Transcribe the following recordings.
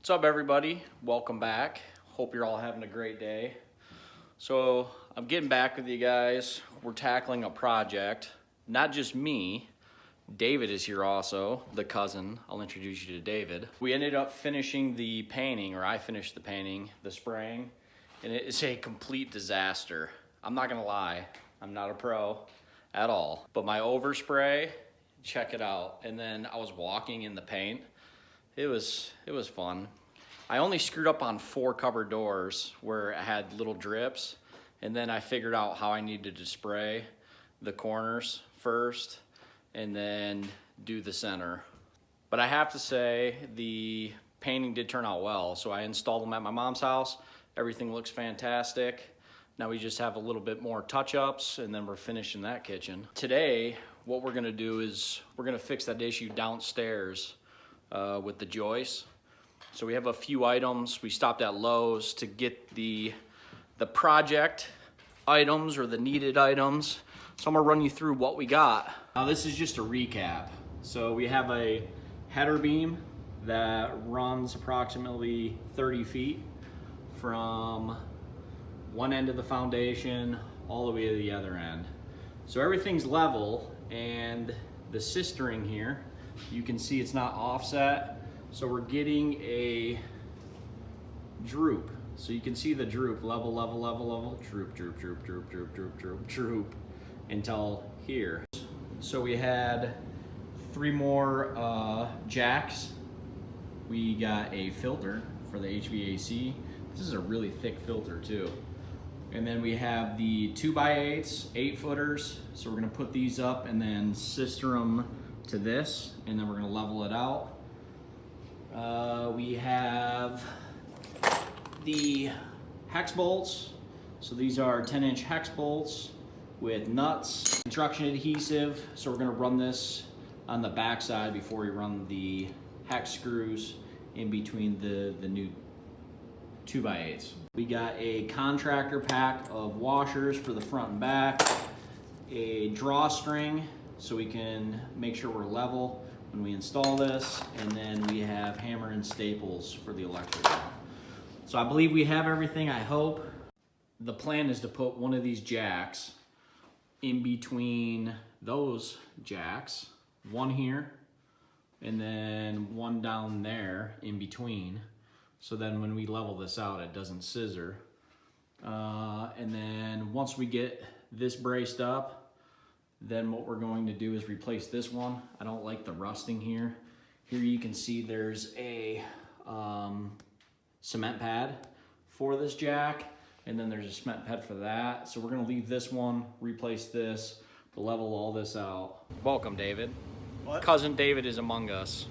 What's up, everybody? Welcome back. Hope you're all having a great day. So I'm getting back with you guys. We're tackling a project, not just me. David is here also, the cousin. I'll introduce you to David. We ended up finishing the painting, or I finished the painting, the spraying, and it is a complete disaster. I'm not gonna lie, I'm not a pro at all. But my overspray, check it out. And then I was walking in the paint. It was fun. I only screwed up on 4 cupboard doors where it had little drips, and then I figured out how I needed to spray the corners first and then do the center. But I have to say the painting did turn out well. So I installed them at my mom's house. Everything looks fantastic. Now we just have a little bit more touch-ups and then we're finishing that kitchen. Today, what we're gonna do is we're gonna fix that issue downstairs with the joist. So we have a few items. We stopped at Lowe's to get the project items or the needed items. So I'm gonna run you through what we got. Now this is just a recap. So we have a header beam that runs approximately 30 feet from one end of the foundation all the way to the other end. So everything's level, and the sistering here, you can see it's not offset. So we're getting a droop. So you can see the droop, level, level, level, level, droop, droop, droop, droop, droop, droop, droop, droop, until here. So we had 3 more jacks. We got a filter for the HVAC. This is a really thick filter too. And then we have the 2x8s, 8-footers. So we're gonna put these up and then sister them to this, and then we're gonna level it out. We have the hex bolts. So these are 10-inch hex bolts with nuts, construction adhesive. So we're gonna run this on the back side before we run the hex screws in between the new 2x8s. We got a contractor pack of washers for the front and back, a drawstring so we can make sure we're level when we install this, and then we have hammer and staples for the electric. So I believe we have everything, I hope. The plan is to put one of these jacks in between those jacks, one here, and then one down there in between. So then when we level this out, it doesn't scissor. And then once we get this braced up, then what we're going to do is replace this one. I don't like the rusting here. Here you can see there's a cement pad for this jack, and then there's a cement pad for that. So we're gonna leave this one, replace this, to level all this out. Welcome, David. What? Cousin David is among us.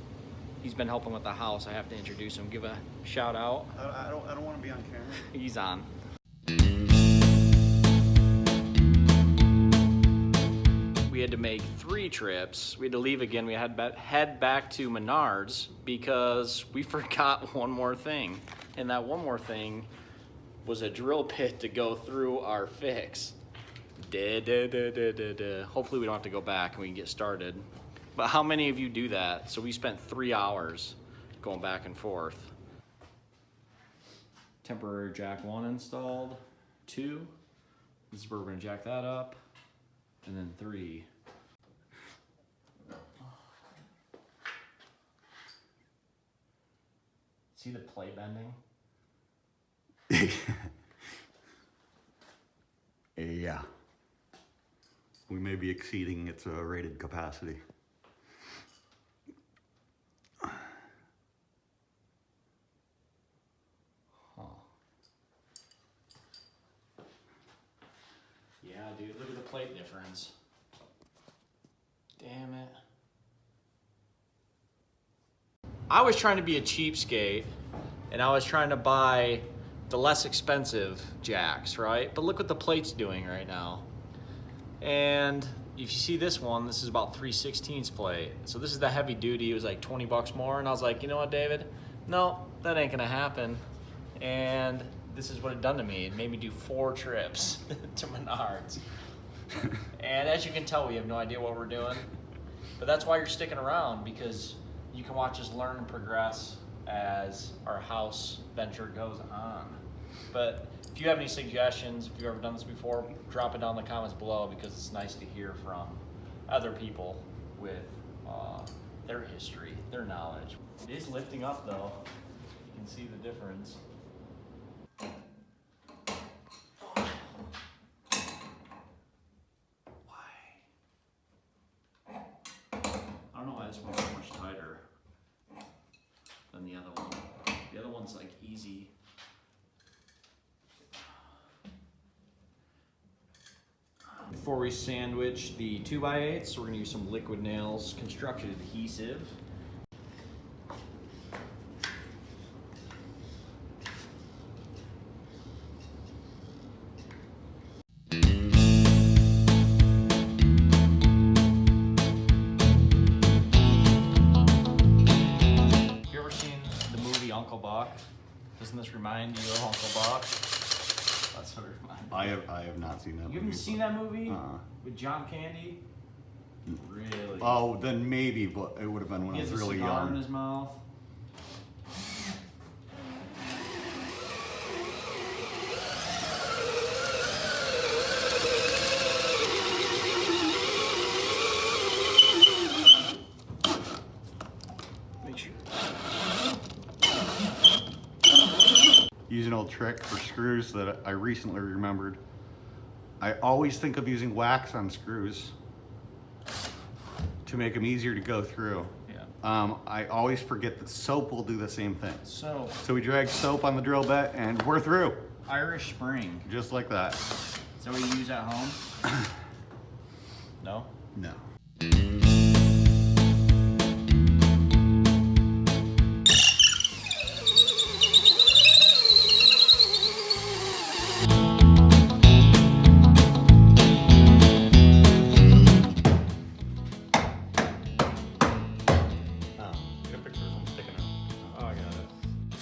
He's been helping with the house. I have to introduce him. Give a shout out. I don't want to be on camera. He's on. We had to make 3 trips. We had to leave again. We had to head back to Menards because we forgot one more thing. And that one more thing was a drill pit to go through our fix. Hopefully we don't have to go back and we can get started. But how many of you do that? So we spent 3 hours going back and forth. Temporary jack 1 installed, 2. This is where we're gonna jack that up. And then 3. See the plate bending? Yeah. We may be exceeding its rated capacity. Yeah, dude, look at the plate difference. Damn it. I was trying to be a cheapskate, and I was trying to buy the less expensive jacks, right? But look what the plate's doing right now. And if you see this one, this is about 3/16 plate. So this is the heavy duty. It was like 20 bucks more. And I was like, you know what, David? No, that ain't gonna happen. And this is what it done to me. It made me do 4 trips to Menards. And as you can tell, we have no idea what we're doing. But that's why you're sticking around, because you can watch us learn and progress as our house venture goes on. But if you have any suggestions, if you've ever done this before, drop it down in the comments below, because it's nice to hear from other people with their history, their knowledge. It is lifting up though. You can see the difference. Why? I don't know why this one's so much tighter than the other one. The other one's like easy. Before we sandwich the 2x8s, we're going to use some liquid nails construction adhesive. Have you ever seen the movie Uncle Buck? Doesn't this remind you of Uncle Buck? That's what it reminds me. I have not seen that movie. You haven't seen that movie? Uh-uh. With John Candy? Really? Oh, then maybe, but it would have been when I was really He has a cigar in young. his mouth. Make sure. Use an old trick for screws that I recently remembered. I always think of using wax on screws to make them easier to go through. Yeah. I always forget that soap will do the same thing. So, So we drag soap on the drill bit and we're through. Irish Spring. Just like that. Is that what you use at home? No? No.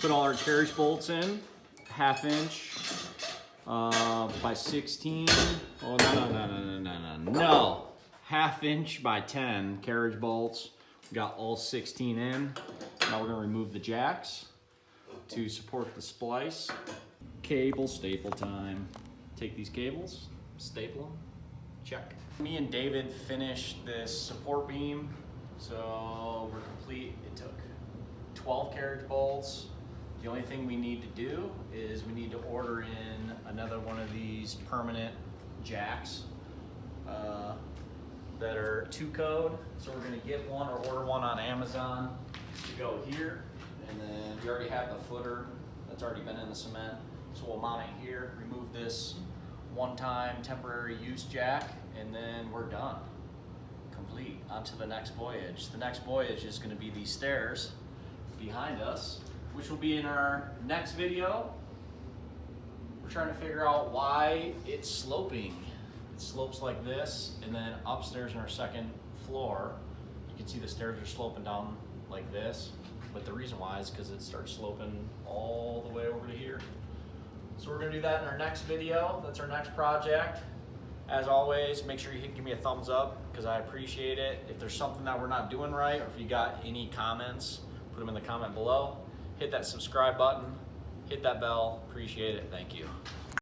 Put all our carriage bolts in, 1/2 inch by 16. Oh, no. 1/2 inch by 10 carriage bolts. We got all 16 in. Now we're gonna remove the jacks to support the splice. Cable staple time. Take these cables, staple them, check. Me and David finished this support beam, so we're complete. It took 12 carriage bolts. The only thing we need to do is we need to order in another one of these permanent jacks that are 2-code. So we're gonna get one or order one on Amazon to go here. And then we already have the footer that's already been in the cement. So we'll mount it here, remove this one-time temporary use jack, and then we're done. Complete. On to the next voyage. The next voyage is gonna be these stairs behind us, which will be in our next video. We're trying to figure out why it's sloping. It slopes like this, and then upstairs in our second floor, you can see the stairs are sloping down like this. But the reason why is because it starts sloping all the way over to here. So we're gonna do that in our next video. That's our next project. As always, make sure you give me a thumbs up, because I appreciate it. If there's something that we're not doing right, or if you got any comments, put them in the comment below. Hit that subscribe button, hit that bell, appreciate it, thank you.